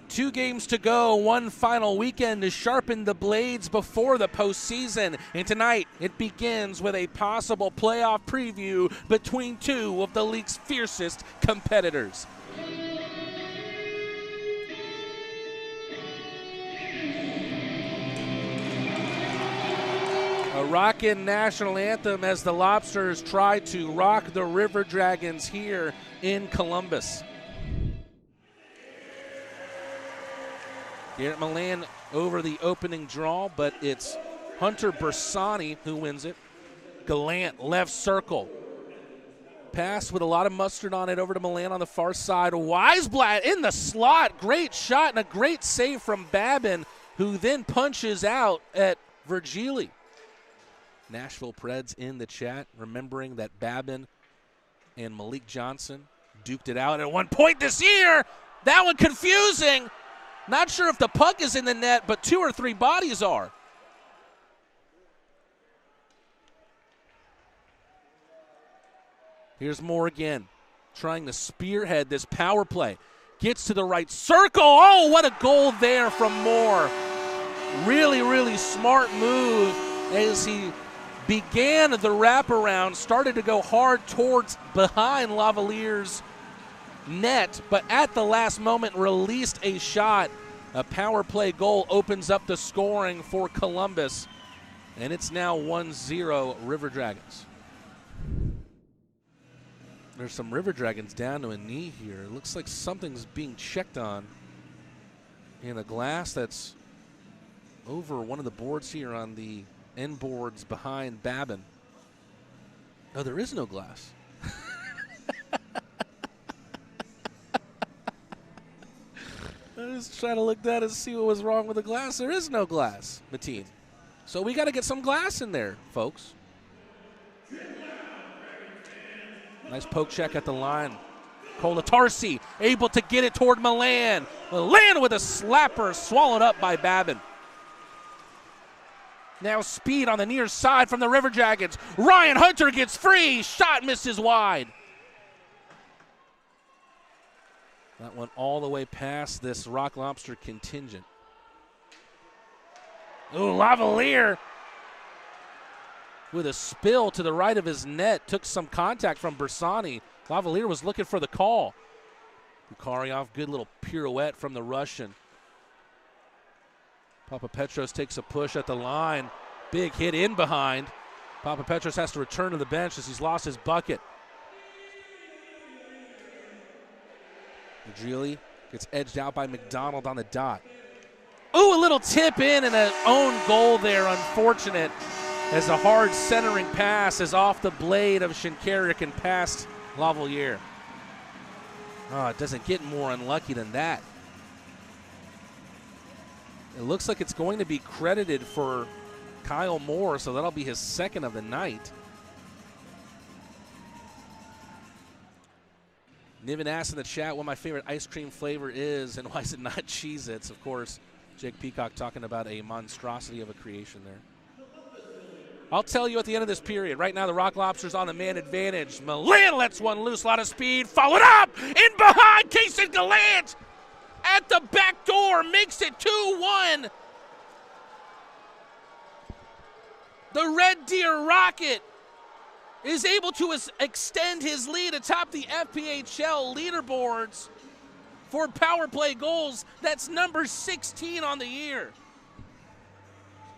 2 games to go, one final weekend to sharpen the blades before the postseason. And tonight, it begins with a possible playoff preview between 2 of the league's fiercest competitors. A rockin' national anthem as the Lobsters try to rock the River Dragons here in Columbus. Garrett Milan over the opening draw, but it's Hunter Bersani who wins it. Gallant left circle. Pass with a lot of mustard on it over to Milan on the far side. Weisblatt in the slot. Great shot and a great save from Babin, who then punches out at Virgili. Nashville Preds in the chat, remembering that Babin and Malik Johnson duked it out at one point this year. That one confusing. Not sure if the puck is in the net, but 2 or 3 bodies are. Here's Moore again, trying to spearhead this power play. Gets to the right circle. Oh, what a goal there from Moore. Really, really smart move as he began the wraparound, started to go hard towards behind Lavalliere's net, but at the last moment released a shot. A power play goal opens up the scoring for Columbus, and it's now 1-0 River Dragons. There's some River Dragons down to a knee here. It looks like something's being checked on in a glass that's over one of the boards here on the end boards behind Babin. Oh, there is no glass. I was trying to look down and see what was wrong with the glass. There is no glass, Mateen. So we got to get some glass in there, folks. Nice poke check at the line. Colatarsi able to get it toward Milan. Milan with a slapper, swallowed up by Babin. Now speed on the near side from the River Dragons. Ryan Hunter gets free. Shot misses wide. That went all the way past this Rock Lobster contingent. Ooh, Lavalliere with a spill to the right of his net. Took some contact from Bersani. Lavalliere was looking for the call. Bukaryov, good little pirouette from the Russian. Papapetros takes a push at the line. Big hit in behind. Papapetros has to return to the bench as he's lost his bucket. Virgili gets edged out by McDonald on the dot. Ooh, a little tip in and an own goal there. Unfortunate as a hard centering pass is off the blade of Shinkarik and past Lavalliere. Oh, it doesn't get more unlucky than that. It looks like it's going to be credited for Kyle Moore, so that'll be his 2nd of the night. Niven asked in the chat what my favorite ice cream flavor is and why is it not Cheez-Its. Of course, Jake Peacock talking about a monstrosity of a creation there. I'll tell you at the end of this period. Right now, the Rock Lobsters on the man advantage. Milan lets one loose, a lot of speed. Followed up, in behind, Kason Gallant at the back door, makes it 2-1. The Red Deer Rocket is able to extend his lead atop the FPHL leaderboards for power play goals. That's number 16 on the year.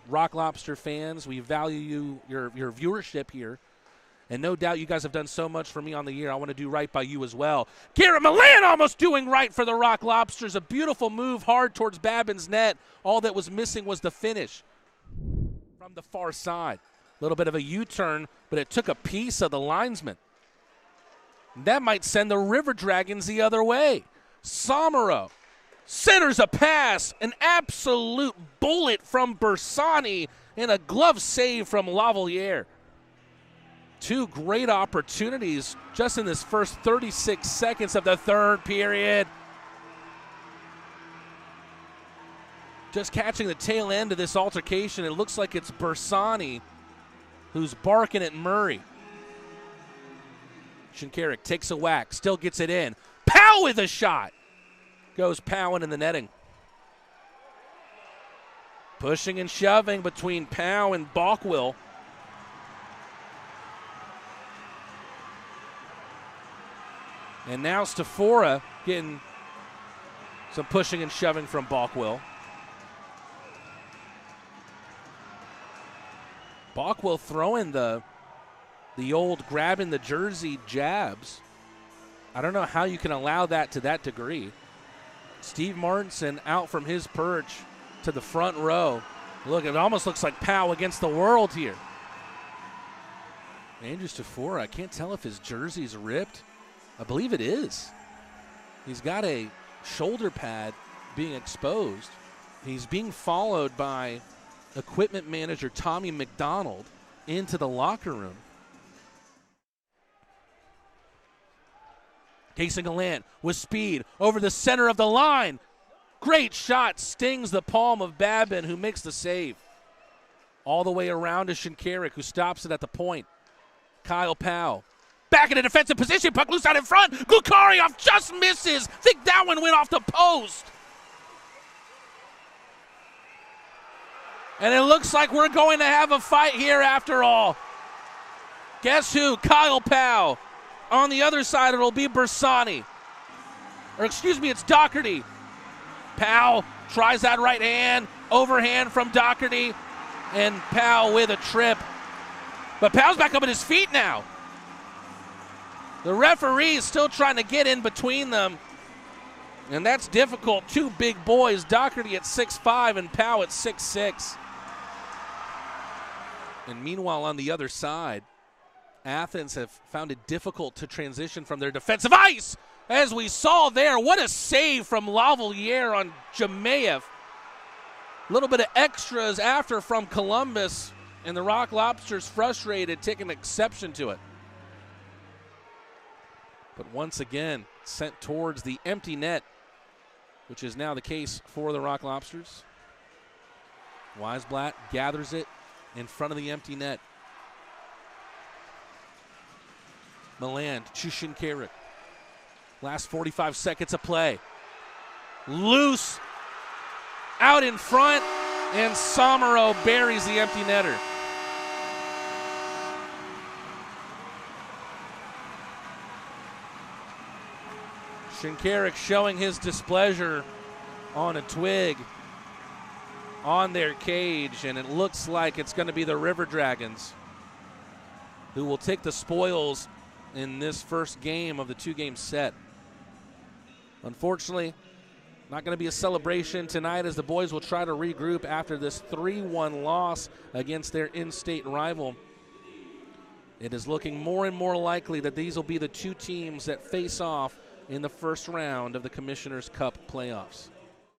Rock Lobster fans, we value your viewership here. And no doubt you guys have done so much for me on the year. I want to do right by you as well. Garrett Milan almost doing right for the Rock Lobsters. A beautiful move hard towards Babin's net. All that was missing was the finish from the far side. A little bit of a U-turn, but it took a piece of the linesman. That might send the River Dragons the other way. Somero centers a pass, an absolute bullet from Bersani, and a glove save from Lavalliere. 2 great opportunities just in this first 36 seconds of the 3rd period. Just catching the tail end of this altercation, it looks like it's Bersani who's barking at Murray. Shinkarik takes a whack, still gets it in. Powell with a shot. Goes Powell in the netting. Pushing and shoving between Powell and Balkwill. And now Stafora getting some pushing and shoving from Balkwill. Balkwill throwing the old grabbing the jersey jabs. I don't know how you can allow that to that degree. Steve Martinson out from his perch to the front row. Look, it almost looks like Powell against the world here. Andrew Stafora, I can't tell if his jersey's ripped. I believe it is. He's got a shoulder pad being exposed. He's being followed by equipment manager Tommy McDonald into the locker room. Casey Gallant with speed over the center of the line. Great shot, stings the palm of Babin, who makes the save. All the way around to Shinkarik, who stops it at the point. Kyle Powell back in a defensive position, puck loose out in front. Glukarioff just misses. Think that one went off the post. And it looks like we're going to have a fight here after all. Guess who? Kyle Powell. On the other side, it'll be Bersani. Or excuse me, it's Doherty. Powell tries that right hand, overhand from Doherty, and Powell with a trip. But Powell's back up at his feet now. The referee is still trying to get in between them, and that's difficult. Two big boys, Doherty at 6'5" and Powell at 6'6". And meanwhile, on the other side, Athens have found it difficult to transition from their defensive ice. As we saw there, what a save from Lavalliere on Jemayev. A little bit of extras after from Columbus, and the Rock Lobsters frustrated, taking exception to it. But once again, sent towards the empty net, which is now the case for the Rock Lobsters. Weisblatt gathers it in front of the empty net. Milan to Shinkarik. Last 45 seconds of play. Loose. Out in front. And Somero buries the empty netter. Shinkarik showing his displeasure on a twig on their cage. And it looks like it's going to be the River Dragons who will take the spoils in this first game of the two-game set. Unfortunately, not going to be a celebration tonight as the boys will try to regroup after this 3-1 loss against their in-state rival. It is looking more and more likely that these will be the two teams that face off in the first round of the Commissioner's Cup playoffs.